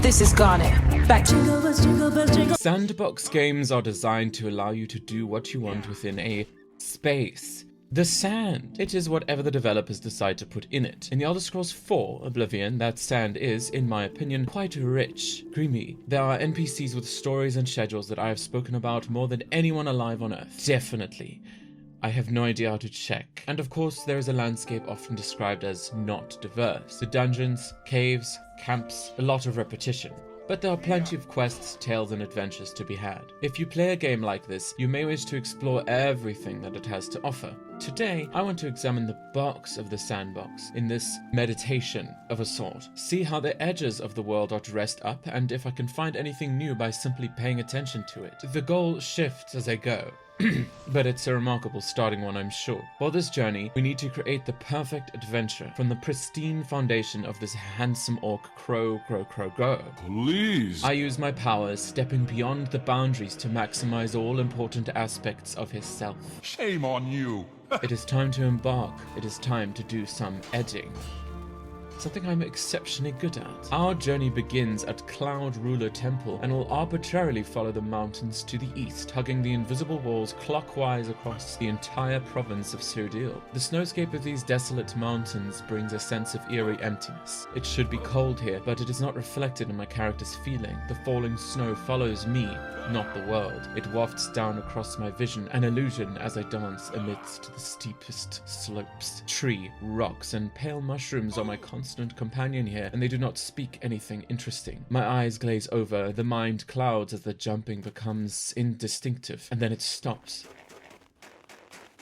This is Garnet. Back to Sandbox games are designed to allow you to do what you want within a space. The sand. It is whatever the developers decide to put in it. In the Elder Scrolls 4 Oblivion, that sand is, in my opinion, quite rich, creamy. There are NPCs with stories and schedules that I have spoken about more than anyone alive on Earth. Definitely. I have no idea how to check. And of course, there is a landscape often described as not diverse. The dungeons, caves, camps, a lot of repetition. But there are plenty of quests, tales, and adventures to be had. If you play a game like this, you may wish to explore everything that it has to offer. Today, I want to examine the box of the sandbox in this meditation of a sort. See how the edges of the world are dressed up, and if I can find anything new by simply paying attention to it. The goal shifts as I go. But it's a remarkable starting one, I'm sure. For this journey, we need to create the perfect adventure from the pristine foundation of this handsome orc grow. Please! I use my powers, stepping beyond the boundaries to maximize all important aspects of his self. Shame on you! It is time to embark. It is time to do some edging. Something I'm exceptionally good at. Our journey begins at Cloud Ruler Temple and will arbitrarily follow the mountains to the east, hugging the invisible walls clockwise across the entire province of Cyrodiil. The snowscape of these desolate mountains brings a sense of eerie emptiness. It should be cold here, but it is not reflected in my character's feeling. The falling snow follows me, not the world. It wafts down across my vision, an illusion as I dance amidst the steepest slopes. Tree, rocks, and pale mushrooms are my constant companion here, and they do not speak anything interesting. My eyes glaze over, the mind clouds as the jumping becomes indistinctive, and then it stops.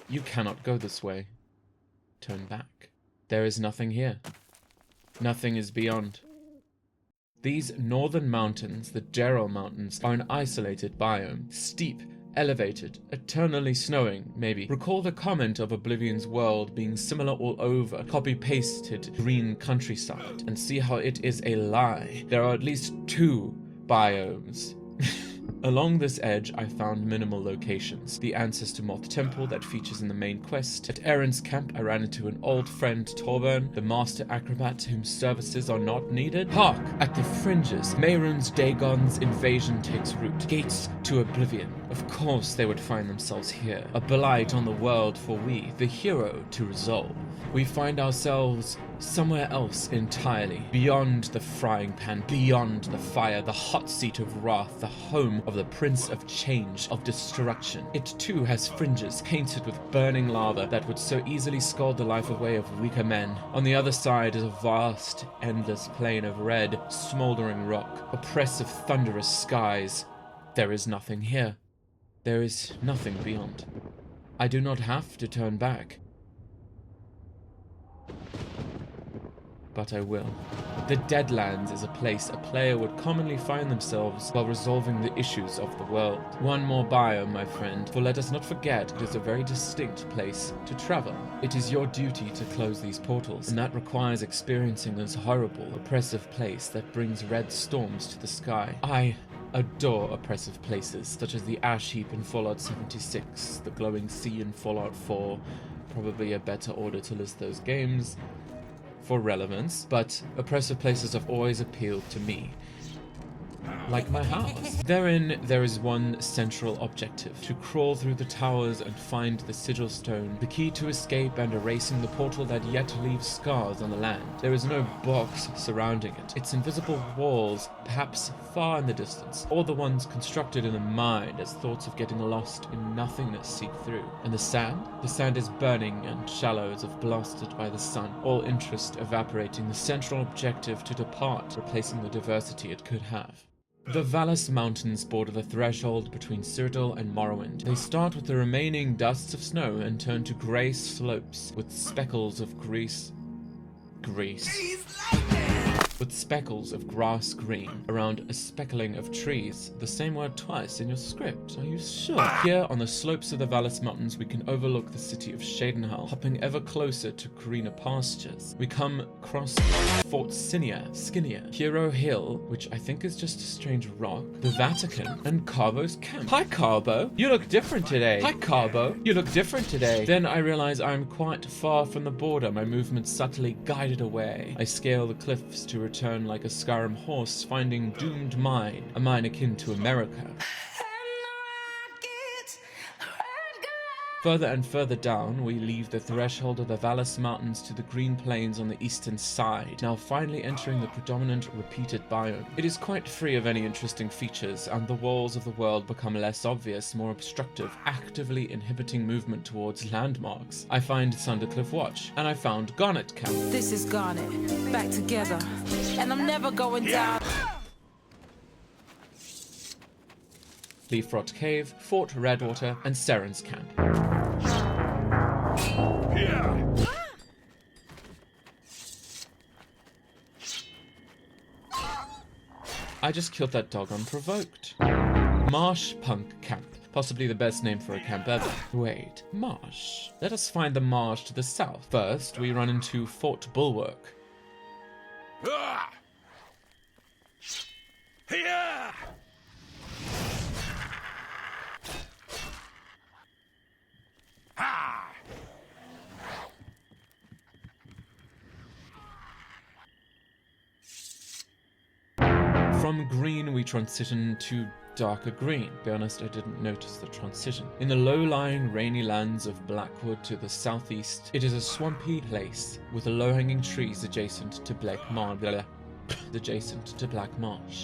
You cannot go this way. Turn back. There is nothing here. Nothing is beyond. These northern mountains, the Gerald Mountains, are an isolated biome, steep, elevated, eternally snowing, maybe. Recall the comment of Oblivion's world being similar all over, copy-pasted green countryside, and see how it is a lie. There are at least 2 biomes. Along this edge, I found minimal locations. The Ancestor Moth Temple that features in the main quest. At Aaron's camp, I ran into an old friend, Torburn, the master acrobat whose services are not needed. Hark! At the fringes, Mehrunes Dagon's invasion takes root. Gates to Oblivion. Of course they would find themselves here. A blight on the world for we, the hero, to resolve. We find ourselves somewhere else entirely, beyond the frying pan, beyond the fire, the hot seat of wrath, the home of the Prince of Change, of destruction. It too has fringes painted with burning lava that would so easily scald the life away of weaker men. On the other side is a vast, endless plain of red, smoldering rock, oppressive, thunderous skies. There is nothing here. There is nothing beyond. I do not have to turn back. But I will. The Deadlands is a place a player would commonly find themselves while resolving the issues of the world. One more biome, my friend, for let us not forget it is a very distinct place to travel. It is your duty to close these portals, and that requires experiencing this horrible, oppressive place that brings red storms to the sky. I adore oppressive places, such as the ash heap in Fallout 76, the glowing sea in Fallout 4, probably a better order to list those games for relevance, but oppressive places have always appealed to me. Like my house. Therein, there is one central objective: to crawl through the towers and find the sigil stone, the key to escape and erasing the portal that yet leaves scars on the land. There is no box surrounding it. Its invisible walls, perhaps far in the distance, or the ones constructed in the mind as thoughts of getting lost in nothingness seep through. And the sand? The sand is burning and shallow as if blasted by the sun, all interest evaporating, the central objective to depart, replacing the diversity it could have. The Valus Mountains border the threshold between Cyrodiil and Morrowind. They start with the remaining dusts of snow and turn to grey slopes with speckles of with speckles of grass green around a speckling of trees. The same word twice in your script. Are you sure? Here on the slopes of the Valus Mountains we can overlook the city of Shadenhall, hopping ever closer to greener pastures. We come across Fort Skinnier, Hero Hill, which I think is just a strange rock, the Vatican, and Carbo's camp. Hi Carbo, you look different today. Hi Carbo, you look different today. Then I realize I'm quite far from the border, my movements subtly guided away. I scale the cliffs to return like a Skyrim horse finding doomed mine, a mine akin to America. Further and further down, we leave the threshold of the Vallis Mountains to the green plains on the eastern side, now finally entering the predominant repeated biome. It is quite free of any interesting features, and the walls of the world become less obvious, more obstructive, actively inhibiting movement towards landmarks. I find Sundercliff Watch, and I found Garnet Camp. This is Garnet, back together, and I'm never going down. Leafrot Cave, Fort Redwater, and Seren's Camp. I just killed that dog unprovoked. Marsh Punk Camp. Possibly the best name for a camp ever. Wait, marsh. Let us find the marsh to the south. First, we run into Fort Bulwark. From green, we transition to darker green. To be honest, I didn't notice the transition. In the low-lying, rainy lands of Blackwood to the southeast, it is a swampy place with the low-hanging trees adjacent to Black Marsh.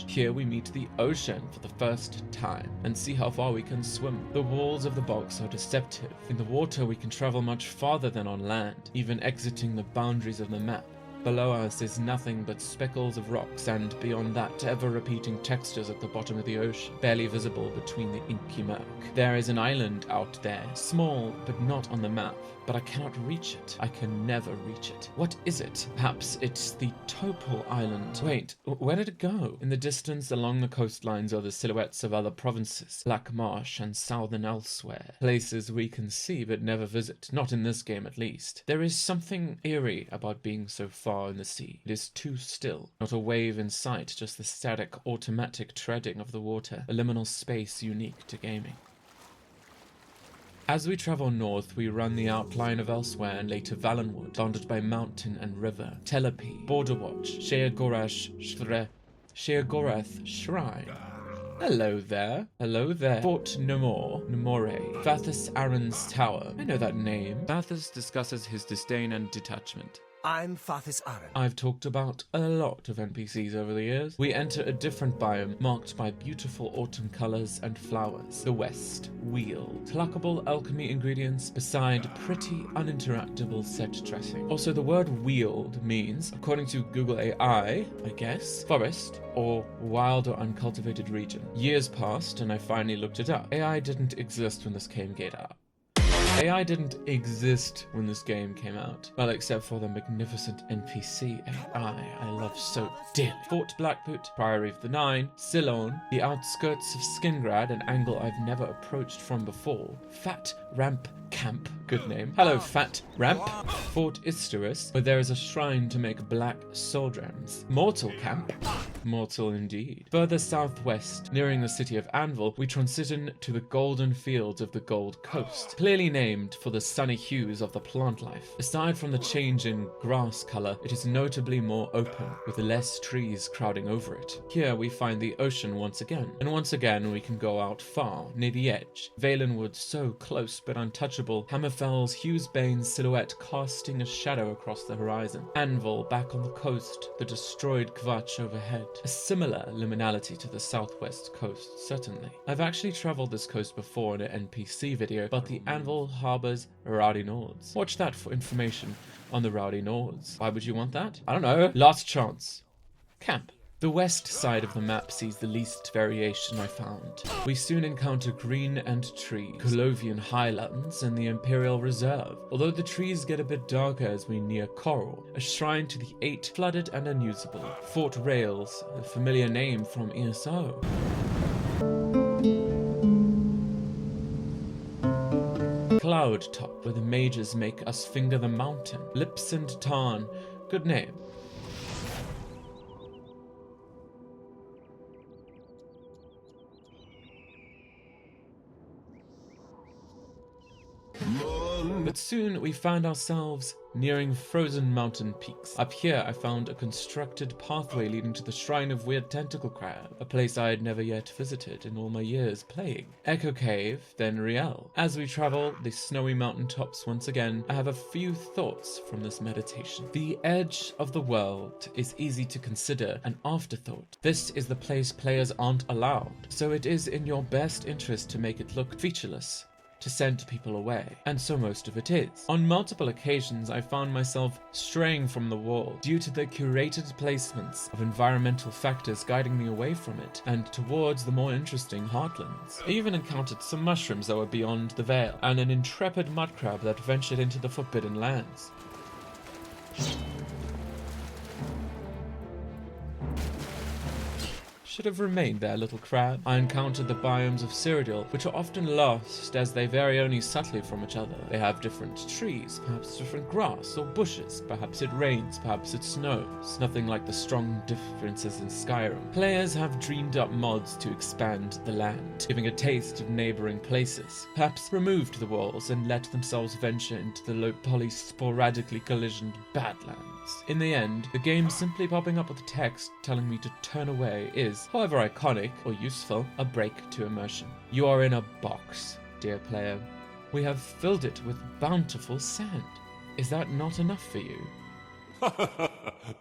Here we meet the ocean for the first time and see how far we can swim. The walls of the box are deceptive. In the water, we can travel much farther than on land, even exiting the boundaries of the map. Below us is nothing but speckles of rocks, and beyond that, ever-repeating textures at the bottom of the ocean, barely visible between the inky murk. There is an island out there, small but not on the map, but I cannot reach it. I can never reach it. What is it? Perhaps it's the Topol Island. Wait, where did it go? In the distance along the coastlines are the silhouettes of other provinces, Black Marsh and southern elsewhere. Places we can see but never visit, not in this game at least. There is something eerie about being so far in the sea. It is too still. Not a wave in sight, just the static, automatic treading of the water, a liminal space unique to gaming. As we travel north, we run the outline of Elsewhere and later Valenwood, bounded by mountain and river, Telepi, Borderwatch, Sheagorath Shrine. Hello there. Fort Namore, Fathus Aaron's Tower. I know that name. Fathus discusses his disdain and detachment. I'm Fathus Aaron. I've talked about a lot of NPCs over the years. We enter a different biome marked by beautiful autumn colors and flowers. The West, Weald. Pluckable alchemy ingredients beside pretty uninteractable set dressing. Also, the word Weald means, according to Google AI, I guess, forest or wild or uncultivated region. Years passed and I finally looked it up. AI didn't exist when this game came out. Well, except for the magnificent NPC AI I love so dearly. Fort Blackboot, Priory of the Nine, Ceylon, the outskirts of Skingrad, an angle I've never approached from before. Fat Ramp Camp, good name. Hello, Fat Ramp. Fort Isterus, where there is a shrine to make black soul gems. Mortal Camp. Mortal indeed. Further southwest, nearing the city of Anvil, we transition to the golden fields of the Gold Coast, clearly named for the sunny hues of the plant life. Aside from the change in grass color, it is notably more open, with less trees crowding over it. Here we find the ocean once again, and once again we can go out far, near the edge. Valenwood so close but untouchable, Hammerfell's Hughesbane's silhouette casting a shadow across the horizon. Anvil back on the coast, the destroyed Kvatch overhead. A similar liminality to the southwest coast, certainly. I've actually traveled this coast before in an NPC video, but the Anvil harbors Rowdy Nords. Watch that for information on the Rowdy Nords. Why would you want that? I don't know. Last chance. Camp. The west side of the map sees the least variation I found. We soon encounter green and trees, Colovian highlands, and the Imperial Reserve. Although the trees get a bit darker as we near Coral, a shrine to the Eight, flooded and unusable. Fort Rails, a familiar name from ESO. Cloud Top, where the mages make us finger the mountain. Lips and Tarn, good name. The But soon we found ourselves nearing frozen mountain peaks. Up here I found a constructed pathway leading to the Shrine of Weird Tentacle Crab, a place I had never yet visited in all my years playing. Echo Cave, then Riel. As we travel the snowy mountain tops once again, I have a few thoughts from this meditation. The edge of the world is easy to consider an afterthought. This is the place players aren't allowed, so it is in your best interest to make it look featureless, to send people away, and so most of it is. On multiple occasions I found myself straying from the wall due to the curated placements of environmental factors guiding me away from it and towards the more interesting heartlands. I even encountered some mushrooms that were beyond the veil, and an intrepid mudcrab that ventured into the forbidden lands. Should have remained there, little crab. I encountered the biomes of Cyrodiil, which are often lost as they vary only subtly from each other. They have different trees, perhaps different grass or bushes, perhaps it rains, perhaps it snows. Nothing like the strong differences in Skyrim. Players have dreamed up mods to expand the land, giving a taste of neighboring places. Perhaps removed the walls and let themselves venture into the low-poly, sporadically collisioned Badlands. In the end, the game simply popping up with text telling me to turn away is, however iconic or useful, a break to immersion. You are in a box, dear player. We have filled it with bountiful sand. Is that not enough for you?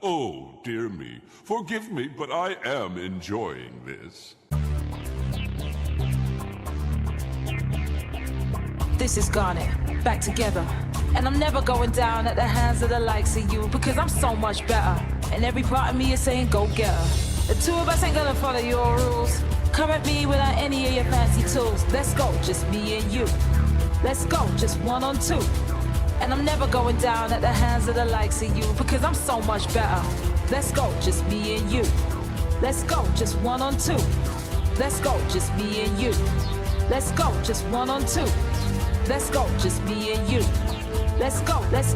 Oh, dear me. Forgive me, but I am enjoying this. This is Garnet, back together. And I'm never going down at the hands of the likes of you, because I'm so much better. And every part of me is saying go get her. The two of us ain't gonna follow your rules. Come at me without any of your fancy tools. Let's go, just me and you. Let's go, just one on two. And I'm never going down at the hands of the likes of you, because I'm so much better. Let's go, just me and you. Let's go, just one on two. Let's go, just me and you. Let's go, just one on two. Let's go, just me and you. Let's go, let's